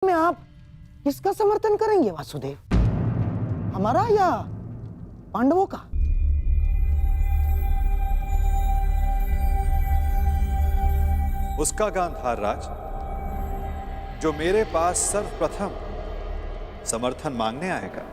में आप किसका समर्थन करेंगे वासुदेव, हमारा या पांडवों का? उसका गांधार राज जो मेरे पास सर्वप्रथम समर्थन मांगने आएगा।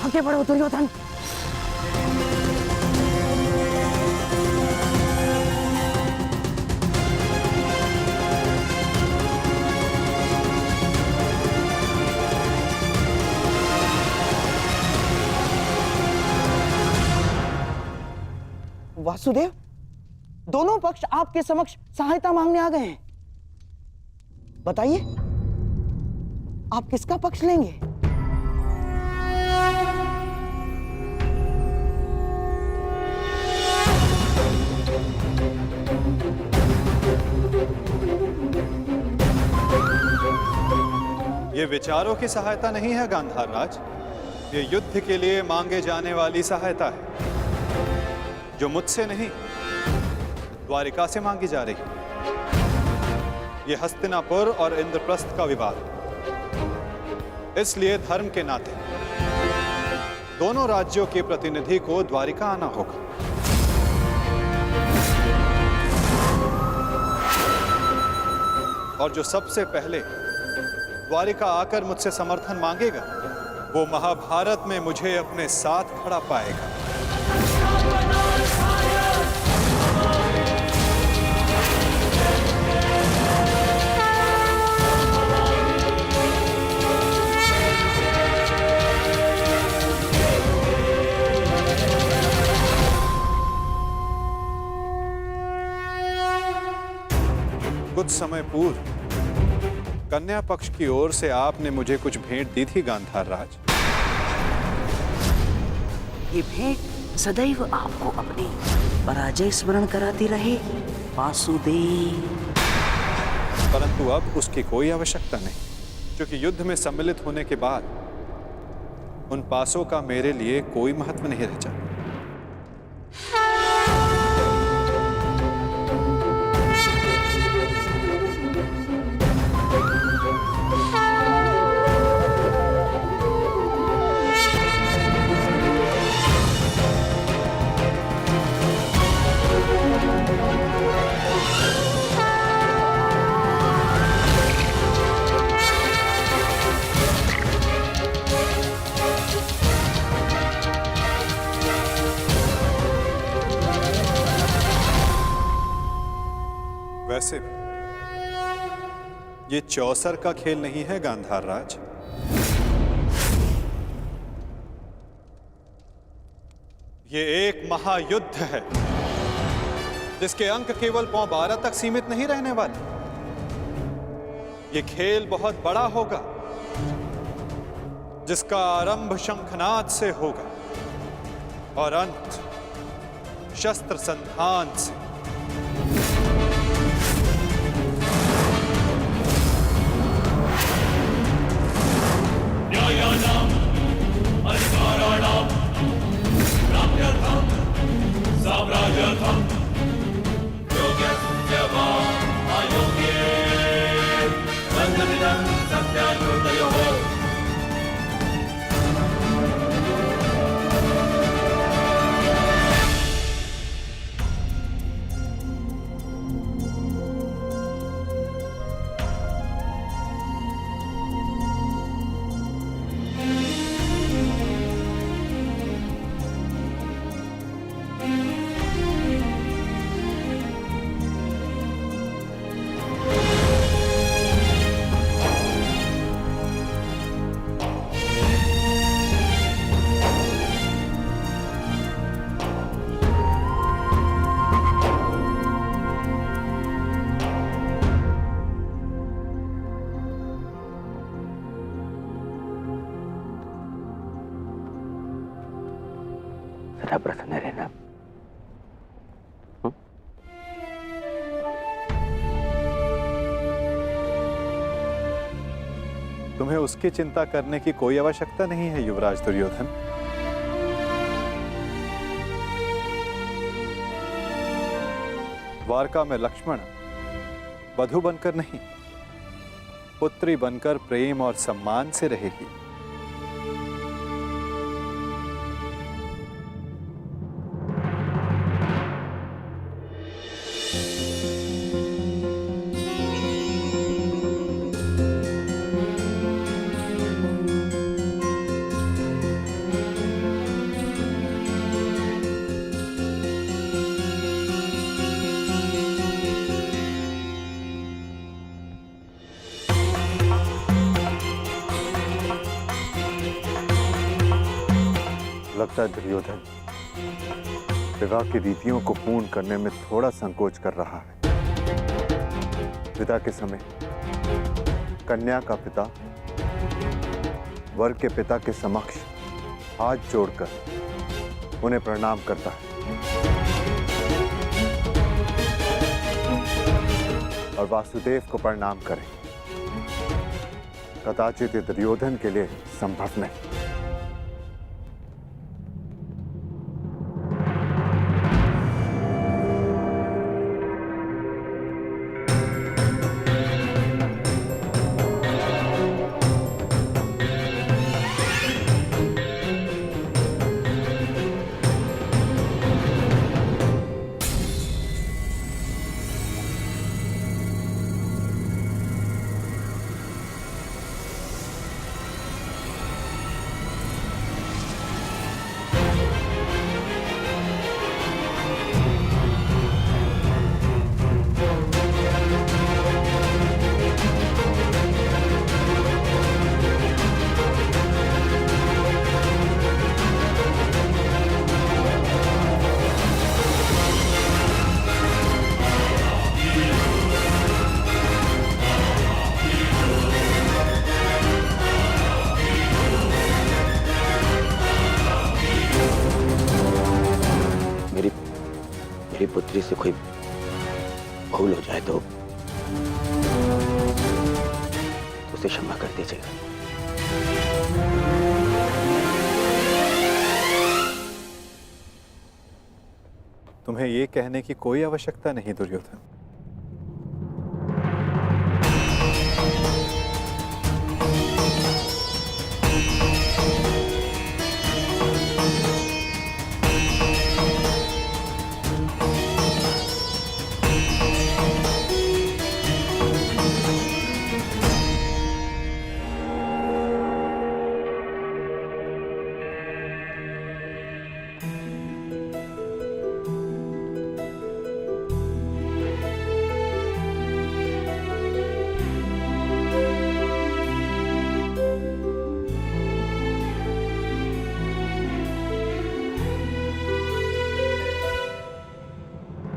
आगे बढ़ो दुर्योधन। वासुदेव, दोनों पक्ष आपके समक्ष सहायता मांगने आ गए हैं। बताइए, आप किसका पक्ष लेंगे? ये विचारों की सहायता नहीं है गांधार राज, ये युद्ध के लिए मांगे जाने वाली सहायता है, जो मुझसे नहीं द्वारिका से मांगी जा रही है। ये हस्तिनापुर और इंद्रप्रस्थ का विवाद, इसलिए धर्म के नाते दोनों राज्यों के प्रतिनिधि को द्वारिका आना होगा। और जो सबसे पहले द्वारिका आकर मुझसे समर्थन मांगेगा, वो महाभारत में मुझे अपने साथ खड़ा पाएगा। कुछ समय पूर्व कन्या पक्ष की ओर से आपने मुझे कुछ भेंट दी थी गांधार राज। ये भेंट सदैव आपको अपनी पराजय स्मरण कराती रहेगी वासुदेव। परंतु अब उसकी कोई आवश्यकता नहीं, क्योंकि युद्ध में सम्मिलित होने के बाद उन पासों का मेरे लिए कोई महत्व नहीं रह जाता। वैसे ये चौसर का खेल नहीं है गांधार राज, ये एक महायुद्ध है जिसके अंक केवल पौ 12 तक सीमित नहीं रहने वाले। ये खेल बहुत बड़ा होगा, जिसका आरंभ शंखनाद से होगा और अंत शस्त्र संधान से। अधिकाराणां प्राप्त्यर्थं साम्राज्यार्थं योग्यस्य वा अयोग्ये बन्धमिदं सत्याकृतयोः। सदा प्रसन्न रहना। तुम्हें उसकी चिंता करने की कोई आवश्यकता नहीं है युवराज दुर्योधन। द्वारका में लक्ष्मण वधु बनकर नहीं, पुत्री बनकर प्रेम और सम्मान से रहेगी। लगता है दुर्योधन विवाह की रीतियों को पूर्ण करने में थोड़ा संकोच कर रहा है। विदा के समय कन्या का पिता वर के पिता के समक्ष हाथ जोड़कर उन्हें प्रणाम करता है और वासुदेव को प्रणाम करें। कदाचित ये दुर्योधन के लिए संभव नहीं। मेरी पुत्री से कोई भूल हो जाए तो उसे क्षमा कर दीजिएगा। तुम्हें ये कहने की कोई आवश्यकता नहीं दुर्योधन।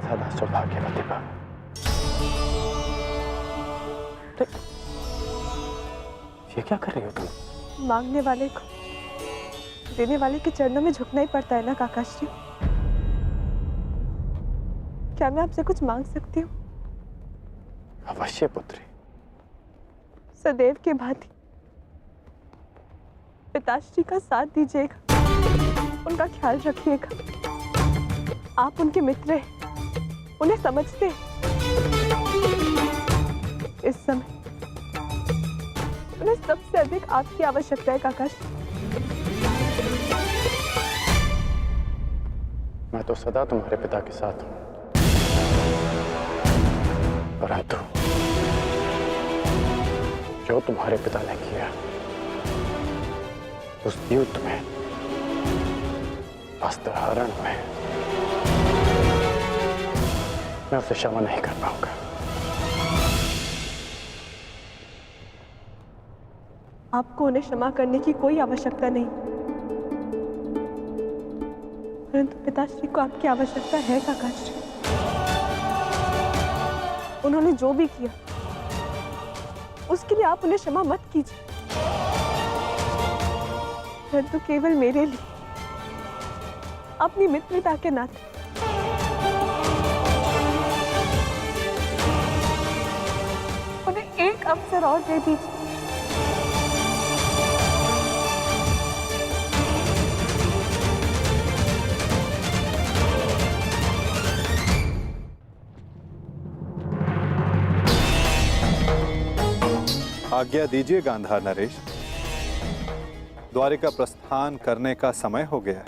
सदा सौभाग्यवती भव। ये क्या कर रही हो तुम? मांगने वाले को देने वाले के चरणों में झुकना ही पड़ता है ना काकाश्री। क्या मैं आपसे कुछ मांग सकती हूँ? अवश्य पुत्री। सदैव के भांति पिताश्री का साथ दीजिएगा, उनका ख्याल रखिएगा। आप उनके मित्र हैं, उन्हें समझते हैं। इस समय उन्हें सबसे अधिक आपकी आवश्यकता है काकाश्री। मैं तो सदा तुम्हारे पिता के साथ हूं, परंतु जो तुम्हारे पिता ने किया उस युद्ध में, वस्त्रहरण में, मैं उसे क्षमा नहीं कर पाऊंगा। आपको उन्हें क्षमा करने की कोई आवश्यकता नहीं, परंतु पिताश्री को आपकी आवश्यकता है काकाश्री। उन्होंने जो भी किया उसके लिए आप उन्हें क्षमा मत कीजिए, परंतु केवल मेरे लिए, अपनी मित्रता के नाते उन्हें एक अवसर और दे दीजिए। आज्ञा दीजिए गांधार नरेश, द्वारिका प्रस्थान करने का समय हो गया है।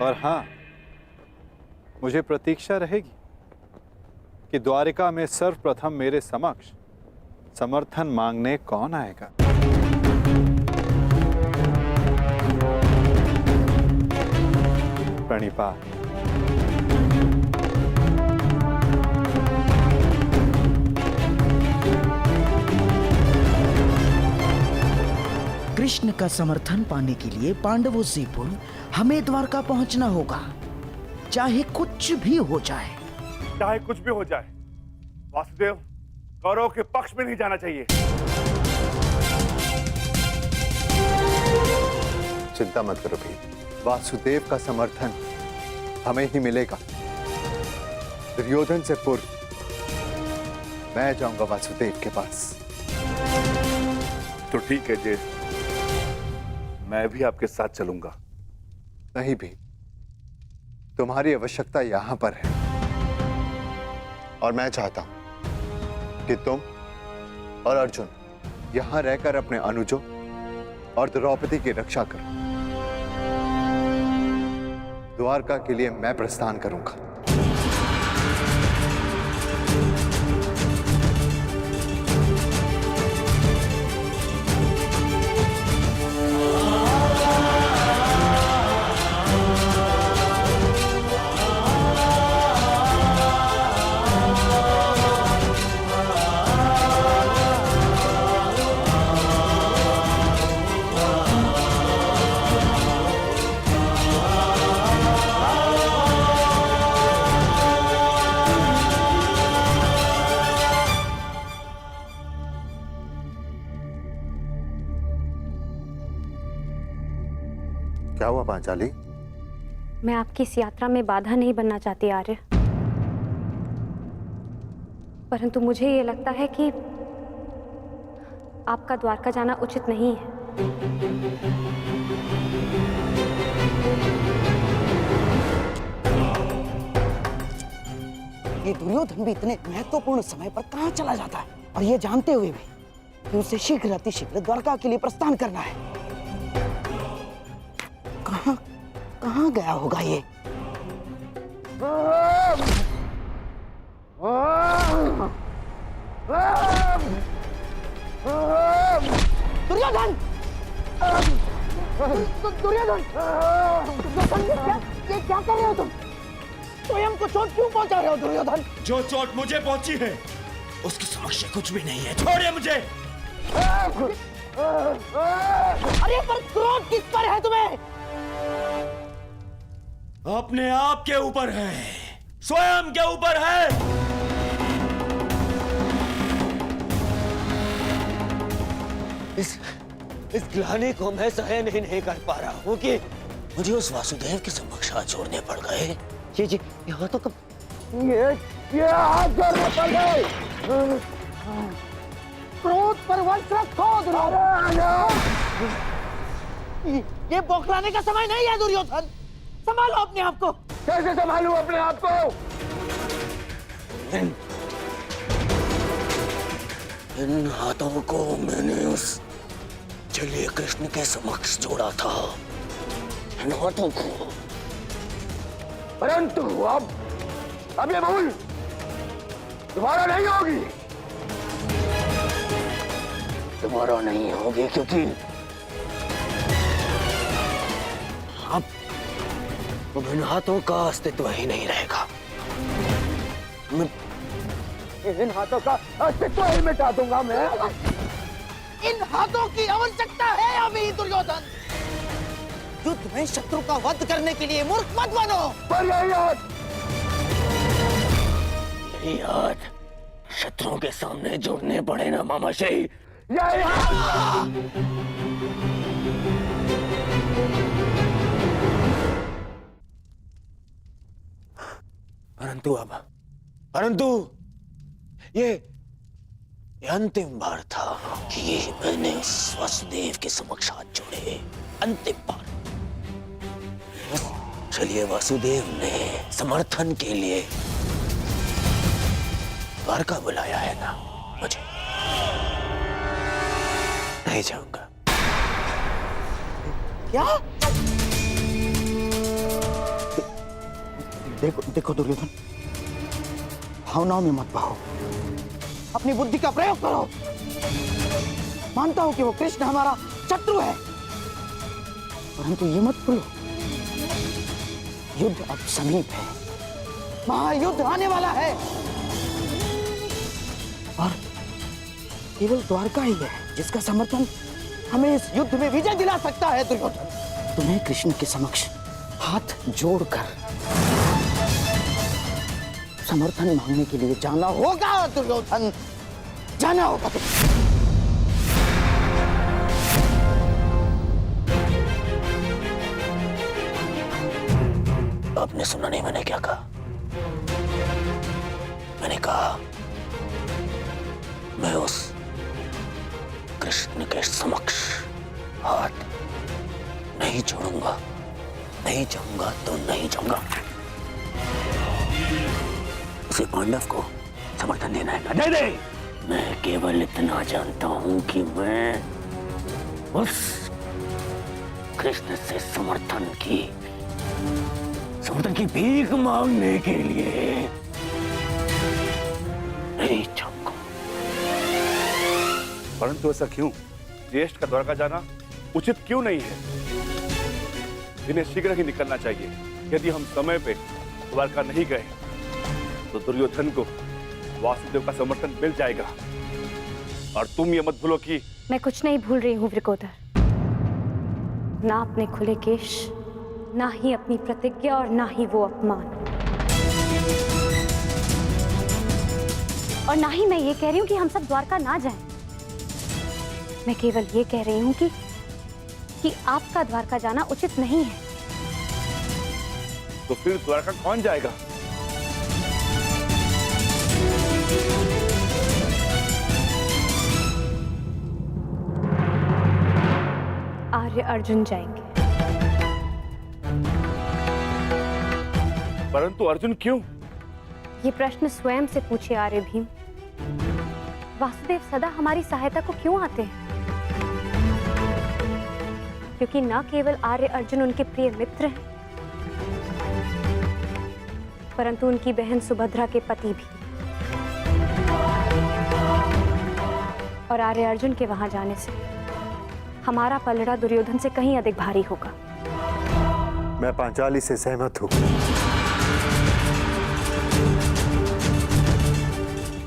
और हाँ, मुझे प्रतीक्षा रहेगी कि द्वारिका में सर्वप्रथम मेरे समक्ष समर्थन मांगने कौन आएगा। प्रणिपात। कृष्ण का समर्थन पाने के लिए पांडवों से पूर्व हमें द्वारका पहुंचना होगा, चाहे कुछ भी हो जाए। चाहे कुछ भी हो जाए, वासुदेव कौरव के पक्ष में नहीं जाना चाहिए। चिंता मत करो भी, वासुदेव का समर्थन हमें ही मिलेगा। दुर्योधन से पूर्व मैं जाऊंगा वासुदेव के पास। तो ठीक है जय, मैं भी आपके साथ चलूंगा। नहीं भी, तुम्हारी आवश्यकता यहां पर है और मैं चाहता हूं कि तुम और अर्जुन यहां रहकर अपने अनुजों और द्रौपदी की रक्षा करो। द्वारका के लिए मैं प्रस्थान करूंगा। क्या हुआ पांचाली? मैं आपकी इस यात्रा में बाधा नहीं बनना चाहती आर्य, परंतु मुझे ये लगता है कि आपका द्वारका जाना उचित नहीं है। ये दुर्योधन भी इतने महत्वपूर्ण समय पर कहां चला जाता है, और ये जानते हुए भी कि उसे शीघ्र अतिशीघ्र द्वारका के लिए प्रस्थान करना है। कहां गया होगा ये? दुर्योधन! दुर्योधन! ये क्या कर रहे हो तुम? स्वयं को चोट क्यों पहुंचा रहे हो दुर्योधन? जो चोट मुझे पहुंची है उसके समक्ष कुछ भी नहीं है, छोड़िए मुझे। अरे पर क्रोध किस पर है तुम्हें? अपने आप के ऊपर है, स्वयं के ऊपर है। इस ग्लानि को मैं सहन ही नहीं कर पा रहा हूँ कि मुझे उस वासुदेव के समक्ष हाथ जोड़ने पड़ गए। जी यहाँ तो ये हाथ जोड़ने पड़ गए। क्रोध पर वश रखो दुर्योधन। ये बौखलाने का समय नहीं है दुर्योधन, संभालो अपने आप को। कैसे संभालूं अपने आप को? इन हाथों को मैंने उस जलीय कृष्ण के समक्ष जोड़ा था, इन हाथों को। परंतु अब ये भूल दोबारा नहीं होगी। दोबारा नहीं होगी क्योंकि अब इन हाथों का अस्तित्व ही नहीं रहेगा। इन हाथों का अस्तित्व ही मिटा दूंगा मैं। इन हाथों की आवश्यकता है अभी दुर्योधन। युद्ध में शत्रु का वध करने के लिए मूर्ख मत बनो। पर यही हाथ शत्रुओं के सामने जोड़ने पड़े ना मामाश्री। यही हाथ। परंतु ये अंतिम बार था कि मैंने उस वासुदेव के समक्ष हाथ जोड़े। अंतिम बार। चलिए, वासुदेव ने समर्थन के लिए द्वारका बुलाया है ना, मुझे नहीं जाऊंगा। क्या? देखो देखो दुर्योधन, भावनाओं में मत बहो, अपनी बुद्धि का प्रयोग करो। मानता हूं कि वो कृष्ण हमारा शत्रु है, परंतु ये मत भूलो, युद्ध अब समीप है, महायुद्ध आने वाला है, और केवल द्वारका ही है जिसका समर्थन हमें इस युद्ध में विजय दिला सकता है। दुर्योधन, तुम्हें कृष्ण के समक्ष हाथ जोड़कर समर्थन मांगने के लिए जाना होगा। दुर्योधन, जाना होगा तुम्हें। आपने सुना नहीं मैंने क्या कहा? मैंने कहा मैं उस कृष्ण के समक्ष हाथ नहीं छोड़ूंगा, नहीं जाऊंगा तो नहीं जाऊंगा। उसे पांडव को समर्थन देना है ना, दे दे। मैं केवल इतना जानता हूं कि मैं उस कृष्ण से समर्थन की भीख मांगने के लिए नहीं जाऊंगा। परंतु ऐसा क्यों? ज्येष्ठ का द्वारका जाना उचित क्यों नहीं है? इन्हें शीघ्र ही निकलना चाहिए। यदि हम समय पे द्वारका नहीं गए तो दुर्योधन को वासुदेव का समर्थन मिल जाएगा। और तुम ये मत भूलो कि मैं कुछ नहीं भूल रही हूँ वृकोदर, ना अपने खुले केश, ना ही अपनी प्रतिज्ञा, और ना ही वो अपमान, और ना ही मैं ये कह रही हूँ कि हम सब द्वारका ना जाएं। मैं केवल ये कह रही हूँ कि आपका द्वारका जाना उचित नहीं है। तो फिर द्वारका कौन जाएगा? आर्य अर्जुन जाएंगे। परंतु अर्जुन क्यों? ये प्रश्न स्वयं से पूछिए आर्य भीम। वासुदेव सदा हमारी सहायता को क्यों आते हैं? क्योंकि न केवल आर्य अर्जुन उनके प्रिय मित्र हैं, परंतु उनकी बहन सुभद्रा के पति भी। और आर्य अर्जुन के वहां जाने से हमारा पलड़ा दुर्योधन से कहीं अधिक भारी होगा। मैं पांचाली से सहमत हूं।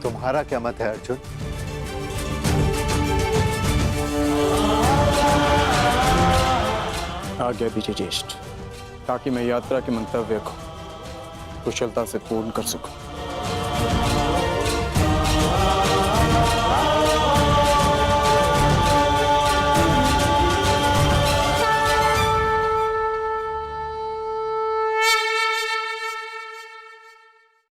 तुम्हारा क्या मत है अर्जुन? आज्ञा दीजिए ज्येष्ठ, ताकि मैं यात्रा के मंतव्य को कुशलता से पूर्ण कर सकूं।